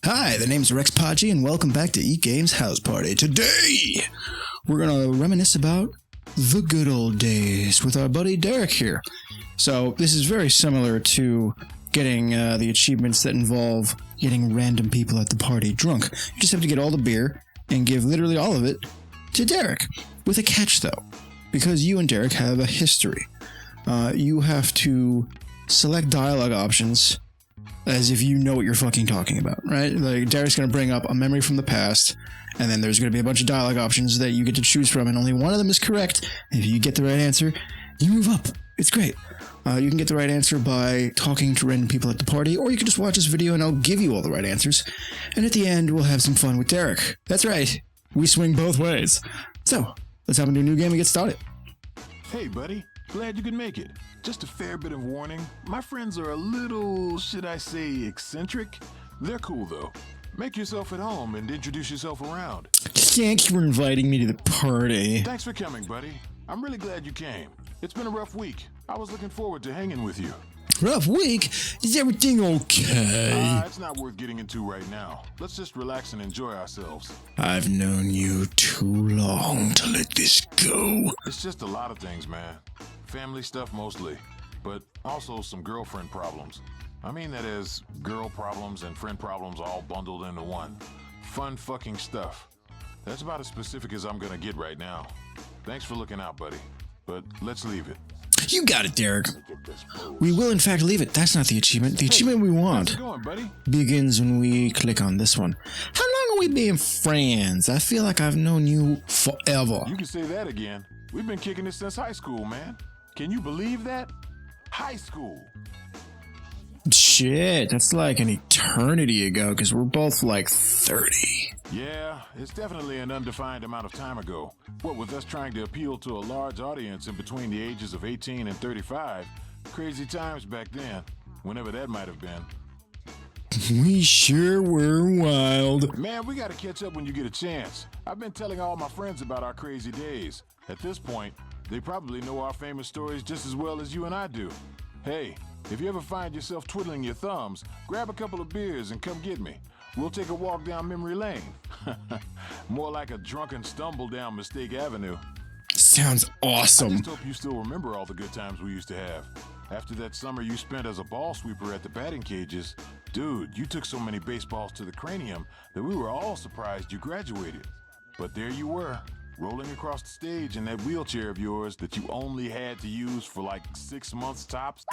Hi, the name's Rex Podgy, and welcome back to Eat Games House Party. Today, we're going to reminisce about the good old days with our buddy Derek here. So, this is very similar to getting the achievements that involve getting random people at the party drunk. You just have to get all the beer and give literally all of it to Derek. With a catch, though, because you and Derek have a history. You have to select dialogue options as if you know what you're fucking talking about, right? Like, Derek's going to bring up a memory from the past, and then there's going to be a bunch of dialogue options that you get to choose from, and only one of them is correct. If you get the right answer, you move up. It's great. You can get the right answer by talking to random people at the party, or you can just watch this video and I'll give you all the right answers. And at the end, we'll have some fun with Derek. That's right. We swing both ways. So, let's hop into a new game and get started. Hey, buddy. Glad you could make it. Just a fair bit of warning. My friends are a little, should I say, eccentric. They're cool, though. Make yourself at home and introduce yourself around. Thank you for inviting me to the party. Thanks for coming, buddy. I'm really glad you came. It's been a rough week. I was looking forward to hanging with you. Rough week? Is everything okay? It's not worth getting into right now. Let's just relax and enjoy ourselves. I've known you too long to let this go. It's just a lot of things, man. Family stuff mostly, but also some girlfriend problems. I mean that is girl problems and friend problems all bundled into one. Fun fucking stuff. That's about as specific as I'm gonna get right now. Thanks for looking out, buddy. But let's leave it. You got it, Derek. We will, in fact, leave it. That's not the achievement. The achievement we want How's it going, buddy? begins when we click on this one. How long are we being friends? I feel like I've known you forever. You can say that again. We've been kicking it since high school, man. Can you believe that? High school. Shit, that's like an eternity ago, because we're both like 30. Yeah, it's definitely an undefined amount of time ago. What with us trying to appeal to a large audience in between the ages of 18 and 35, crazy times back then, whenever that might have been. We sure were wild. Man, we gotta catch up when you get a chance. I've been telling all my friends about our crazy days. At this point, they probably know our famous stories just as well as you and I do. Hey, if you ever find yourself twiddling your thumbs, grab a couple of beers and come get me. We'll take a walk down memory lane. More like a drunken stumble down Mistake Avenue. Sounds awesome. I just hope you still remember all the good times we used to have. After that summer you spent as a ball sweeper at the batting cages, dude, you took so many baseballs to the cranium that we were all surprised you graduated. But there you were, rolling across the stage in that wheelchair of yours that you only had to use for like 6 months tops.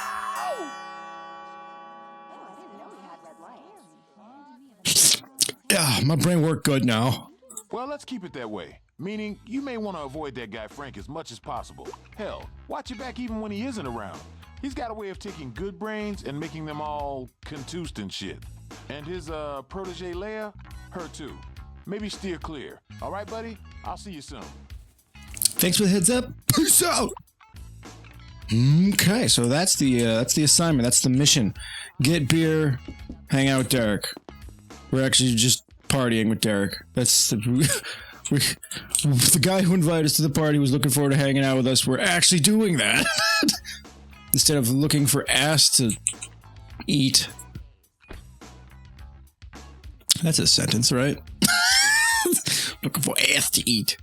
Yeah, my brain worked good now. Well, let's keep it that way. Meaning, you may want to avoid that guy Frank as much as possible. Hell, watch your back even when he isn't around. He's got a way of taking good brains and making them all contused and shit. And his protege Leia, her too. Maybe steer clear. All right, buddy? I'll see you soon. Thanks for the heads up. Peace out. Okay, so that's the assignment. That's the mission. Get beer, hang out with Derek. We're actually just partying with Derek. That's the guy who invited us to the party was looking forward to hanging out with us. We're actually doing that instead of looking for ass to eat. That's a sentence, right? Looking for ass to eat.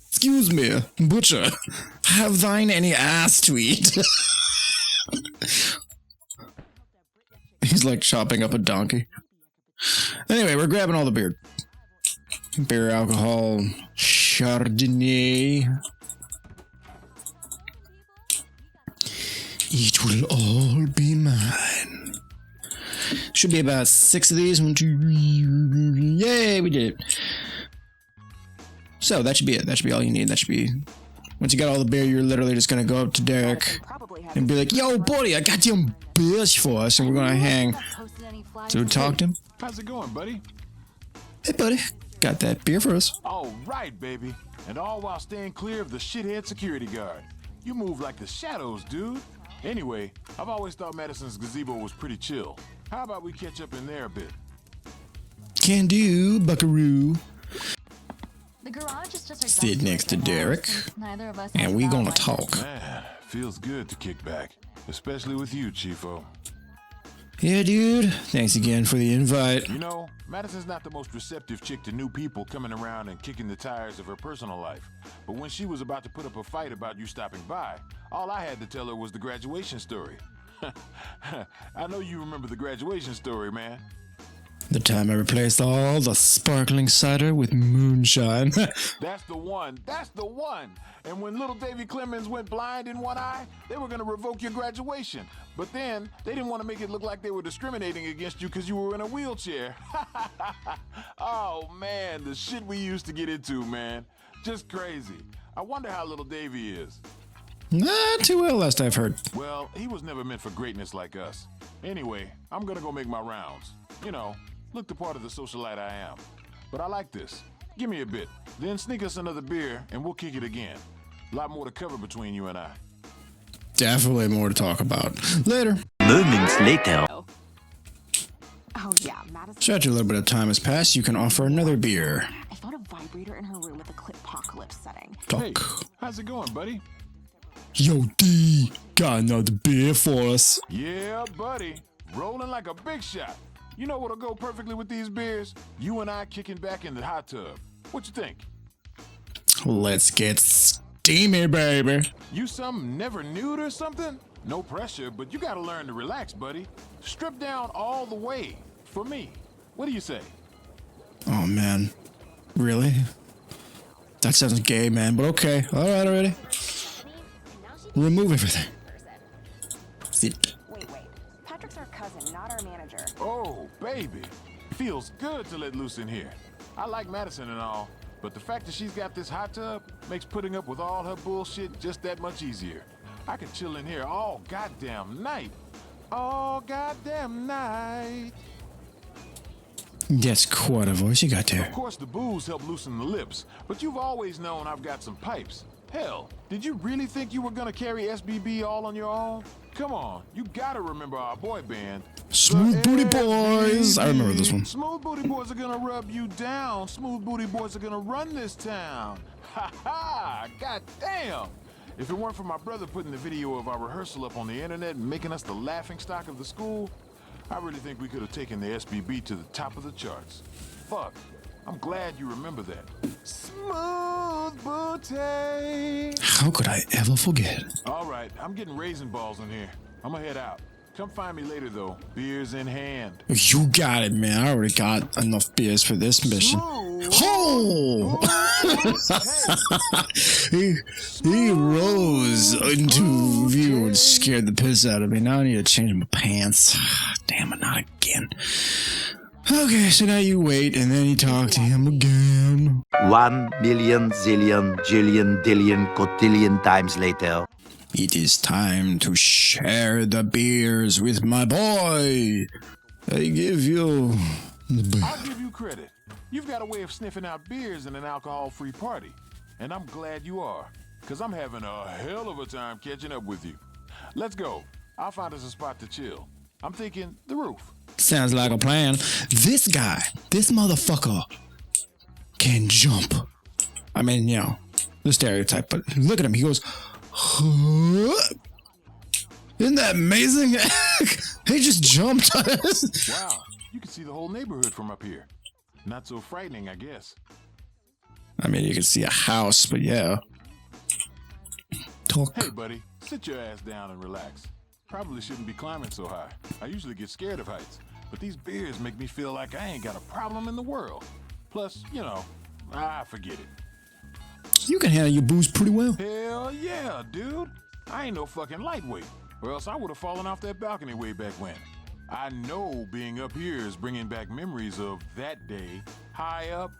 Excuse me, butcher. Have thine any ass to eat? He's like chopping up a donkey. Anyway, we're grabbing all the beer. Beer, alcohol, Chardonnay. It will all be mine. Should be about 6 of these. 1, 2, 3. Yay, we did it. So that should be it. That should be all you need. That should be... Once you got all the beer, you're literally just going to go up to Derek and be like, yo, buddy, I got some beers for us, and we're going to hang. So talk to him. How's it going, buddy? Hey, buddy. Got that beer for us. All right, baby. And all while staying clear of the shithead security guard. You move like the shadows, dude. Anyway, I've always thought Madison's gazebo was pretty chill. How about we catch up in there a bit? Can do, buckaroo. The garage is just our Sit next to Derek, neither of us and has we a gonna valid talk. Man, feels good to kick back. Especially with you, Chiefo. Yeah, dude. Thanks again for the invite. You know, Madison's not the most receptive chick to new people coming around and kicking the tires of her personal life. But when she was about to put up a fight about you stopping by, all I had to tell her was the graduation story. I know you remember the graduation story, man. The time I replaced all the sparkling cider with moonshine. That's the one. That's the one. And when little Davy Clemens went blind in one eye, they were going to revoke your graduation. But then they didn't want to make it look like they were discriminating against you because you were in a wheelchair. Oh, man, the shit we used to get into, man. Just crazy. I wonder how little Davy is. Not too well, last I've heard. Well, he was never meant for greatness like us. Anyway, I'm going to go make my rounds. You know, look the part of the socialite I am. But I like this. Give me a bit. Then sneak us another beer and we'll kick it again. A lot more to cover between you and I. Definitely more to talk about. Later. Moments later. Oh yeah, Madison. So after a little bit of time has passed, you can offer another beer. I found a vibrator in her room with a clip-pocalypse setting. Hey, Talk. how's it going, buddy? Yo, D, got another beer for us. Yeah, buddy. Rolling like a big shot. You know what'll go perfectly with these beers? You and I kicking back in the hot tub. What you think? Let's get steamy, baby. You some never nude or something? No pressure, but you gotta learn to relax, buddy. Strip down all the way. For me. What do you say? Oh, man. Really? That sounds gay, man, but okay. All right, already. Remove everything. Sit. Wait. Patrick's our cousin, not our manager. Oh, baby. Feels good to let loose in here. I like Madison and all, but the fact that she's got this hot tub makes putting up with all her bullshit just that much easier. I could chill in here all goddamn night. All goddamn night. That's quite a voice you got there. Of course, the booze help loosen the lips, but you've always known I've got some pipes. Hell, did you really think you were gonna carry SBB all on your own? Come on, you gotta remember our boy band. Smooth The Booty Boys. I remember this one. Smooth Booty Boys are gonna rub you down. Smooth Booty Boys are gonna run this town. Ha ha! God damn! If it weren't for my brother putting the video of our rehearsal up on the internet and making us the laughingstock of the school, I really think we could have taken the SBB to the top of the charts. Fuck. I'm glad you remember that. Smooth Booty. How could I ever forget? All right, I'm getting raisin balls in here. I'm gonna head out. Come find me later, though. Beers in hand. You got it, man. I already got enough beers for this mission. Oh! he rose into view and scared the piss out of me. Now I need to change my pants. Damn it, not again. Okay, so now you wait, and then you talk to him again. 1 million zillion jillion dillion cotillion times later. It is time to share the beers with my boy. I give you the beer. I'll give you credit. You've got a way of sniffing out beers in an alcohol-free party. And I'm glad you are, because I'm having a hell of a time catching up with you. Let's go. I'll find us a spot to chill. I'm thinking the roof. Sounds like a plan. This guy, this motherfucker, can jump. I mean, you know, the stereotype, but look at him. He goes, huh? Isn't that amazing? He just jumped. Wow, you can see the whole neighborhood from up here. Not so frightening, I guess. I mean, you can see a house, but yeah. Talk. Hey, buddy, sit your ass down and relax. Probably shouldn't be climbing so high. I usually get scared of heights, but these beers make me feel like I ain't got a problem in the world. Plus, you know, forget it. You can handle your booze pretty well. Hell yeah, dude. I ain't no fucking lightweight, or else I would have fallen off that balcony way back when. I know being up here is bringing back memories of that day, high up.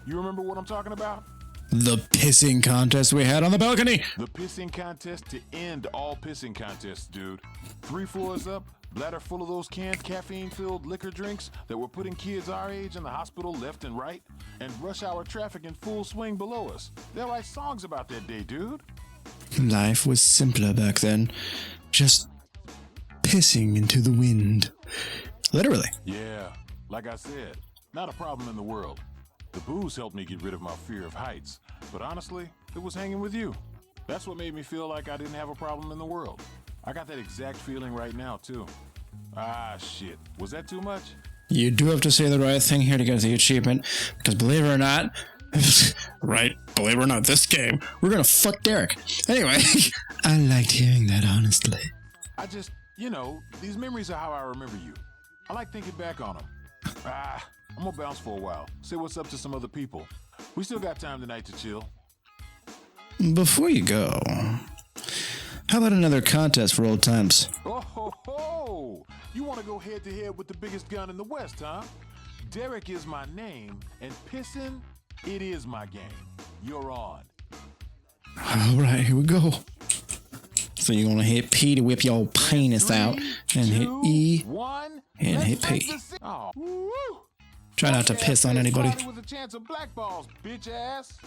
You remember what I'm talking about? The pissing contest we had on the balcony. The pissing contest to end all pissing contests, dude. 3 floors up, bladder full of those canned caffeine-filled liquor drinks that were putting kids our age in the hospital left and right, and rush hour traffic in full swing below us. They'll write songs about that day, dude. Life was simpler back then. Just pissing into the wind. Literally. Yeah, like I said, not a problem in the world. The booze helped me get rid of my fear of heights, but honestly, it was hanging with you. That's what made me feel like I didn't have a problem in the world. I got that exact feeling right now, too. Ah, shit. Was that too much? You do have to say the right thing here to get the achievement, because believe it or not, right, believe it or not, this game, we're gonna fuck Derek. Anyway, I liked hearing that, honestly. I just, these memories are how I remember you. I like thinking back on them. I'm gonna bounce for a while. Say what's up to some other people. We still got time tonight to chill. Before you go, how about another contest for old times? Oh, ho, ho. You want to go head to head with the biggest gun in the West, huh? Derek is my name, and pissing, it is my game. You're on. All right, here we go. So you're gonna hit P to whip your penis out, and hit E, and hit P. Oh, Try not to piss on anybody. with a chance of black balls, bitch ass.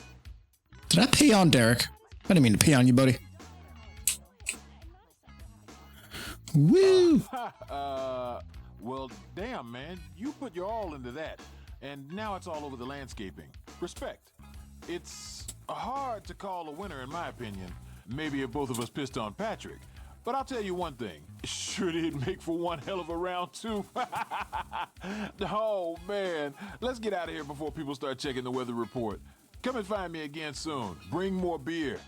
Did I pee on Derek? I didn't mean to pee on you, buddy. Woo! Well, damn, man. You put your all into that. And now it's all over the landscaping. Respect. It's hard to call a winner, in my opinion. Maybe if both of us pissed on Patrick. But I'll tell you one thing. Sure did make for one hell of a round, too. Oh, man. Let's get out of here before people start checking the weather report. Come and find me again soon. Bring more beer.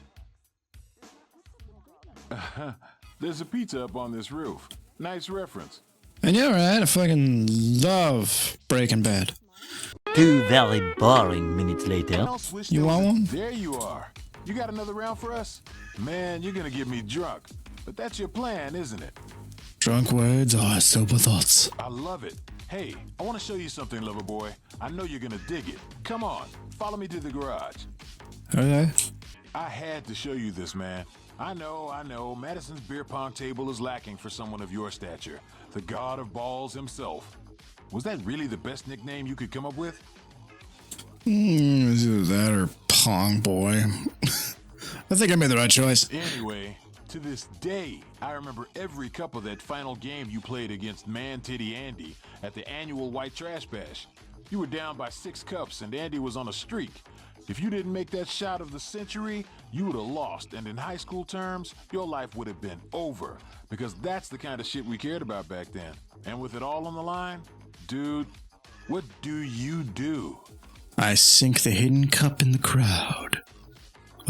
There's a pizza up on this roof. Nice reference. And you're right, I fucking love Breaking Bad. 2 very boring minutes later. You want one? There you are. You got another round for us? Man, you're gonna get me drunk. But that's your plan, isn't it? Drunk words are sober thoughts. I love it. Hey, I want to show you something, lover boy. I know you're gonna dig it. Come on, follow me to the garage. Okay. I had to show you this, man. I know. Madison's beer pong table is lacking for someone of your stature. The god of balls himself. Was that really the best nickname you could come up with? Is it that or Pong Boy? I think I made the right choice. Anyway, to this day, I remember every cup of that final game you played against Man Titty Andy at the annual White Trash Bash. You were down by 6 cups and Andy was on a streak. If you didn't make that shot of the century, you would have lost, and in high school terms, your life would have been over, because that's the kind of shit we cared about back then. And with it all on the line, dude, what do you do? I sink the hidden cup in the crowd,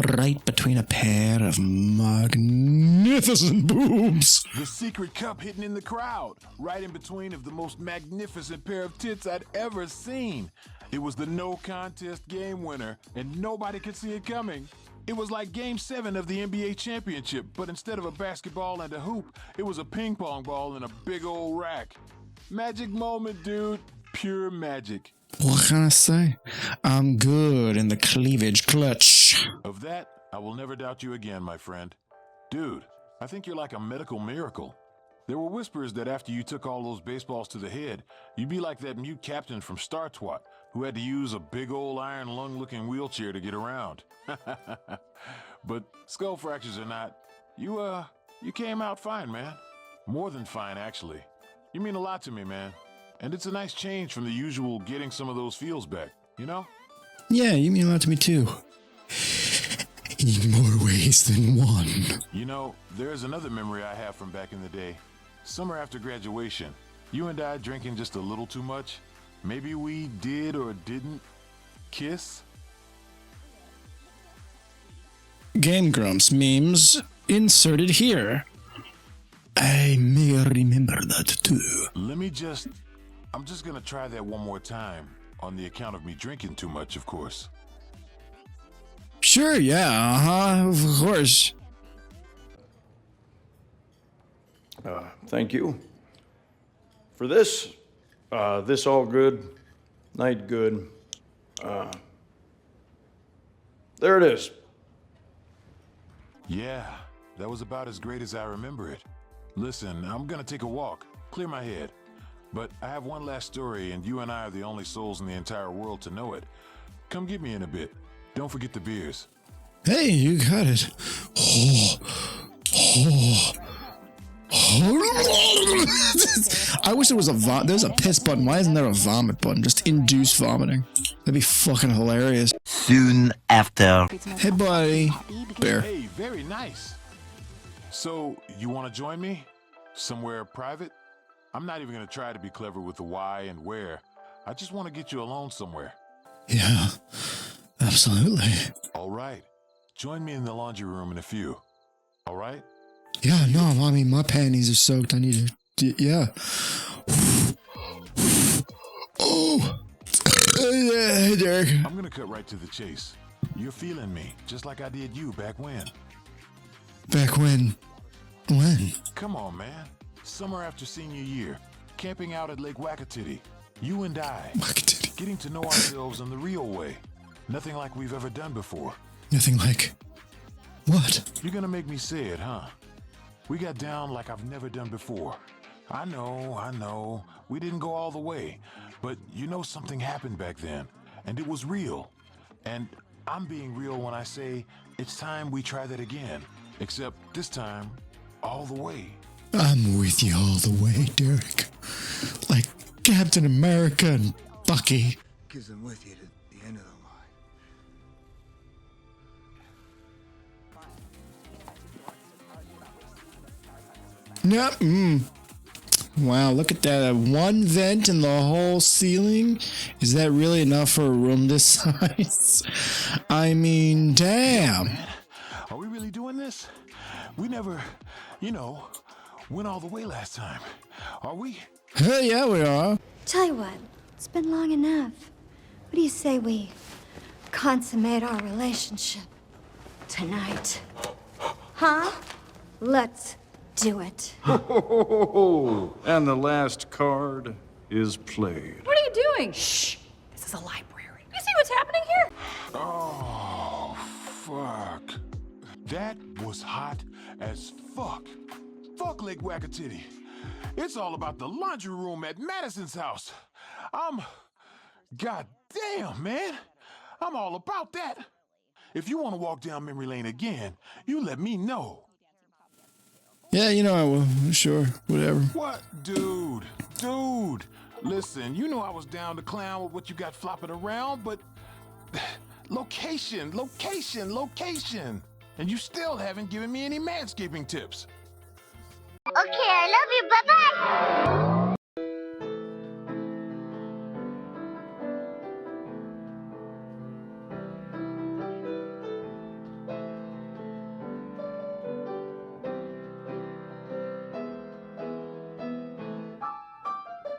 right between a pair of magnificent boobs. The secret cup hidden in the crowd, right in between of the most magnificent pair of tits I'd ever seen. It was the no contest game winner, and nobody could see it coming. It was like Game 7 of the NBA championship, but instead of a basketball and a hoop, it was a ping pong ball and a big old rack. Magic moment, dude. Pure magic. What can I say? I'm good in the cleavage clutch. Of that, I will never doubt you again, my friend. Dude, I think you're like a medical miracle. There were whispers that after you took all those baseballs to the head, you'd be like that mute captain from Star Twat who had to use a big old iron lung-looking wheelchair to get around. But skull fractures or not, you came out fine, man. More than fine, actually. You mean a lot to me, man. And it's a nice change from the usual getting some of those feels back, you know? Yeah, you mean a lot to me too. In more ways than one. You know, there's another memory I have from back in the day. Summer after graduation, you and I drinking just a little too much. Maybe we did or didn't kiss? Game Grumps memes inserted here. I may remember that too. I'm just gonna try that one more time, on the account of me drinking too much, of course. Sure, yeah, of course. Thank you. For this, this all good, night good. There it is. Yeah, that was about as great as I remember it. Listen, I'm gonna take a walk, clear my head. But I have one last story, and you and I are the only souls in the entire world to know it. Come get me in a bit. Don't forget the beers. Hey, you got it. Oh, oh, oh. I wish there was there's a piss button. Why isn't there a vomit button? Just induce vomiting. That'd be fucking hilarious. Soon after. Hey, buddy. Bear. Hey, very nice. So, you want to join me? Somewhere private? I'm not even going to try to be clever with the why and where. I just want to get you alone somewhere. Yeah, absolutely. All right. Join me in the laundry room in a few. All right? Yeah, no, I mean, my panties are soaked. I need to, yeah. Oh. Hey, Derek. I'm going to cut right to the chase. You're feeling me, just like I did you back when. Back when? When? Come on, man. Summer after senior year. Camping out at Lake Wakatiti. You and I. Wakatiti. Getting to know ourselves in the real way. Nothing like we've ever done before. Nothing like... What? You're gonna make me say it, huh? We got down like I've never done before. I know. We didn't go all the way. But you know something happened back then. And it was real. And I'm being real when I say it's time we try that again. Except this time, all the way. I'm with you all the way, Derek. Like Captain America and Bucky. Because I'm with you to the end of the line. Yep. Wow, look at that. One vent in the whole ceiling. Is that really enough for a room this size? I mean, damn. Man, are we really doing this? We never, went all the way last time. Are we? Hell yeah, we are. Tell you what, it's been long enough. What do you say we consummate our relationship tonight? Huh? Let's do it. And the last card is played. What are you doing? Shh! This is a library. You see what's happening here? Oh, fuck. That was hot as fuck. Fuck Lake Wakatiti. It's all about the laundry room at Madison's house. God damn, man. I'm all about that. If you want to walk down memory lane again, you let me know. Yeah, I will. Sure, whatever. What? Dude. Listen, you know I was down to clown with what you got flopping around, but location. And you still haven't given me any manscaping tips. Okay, I love you. Bye-bye.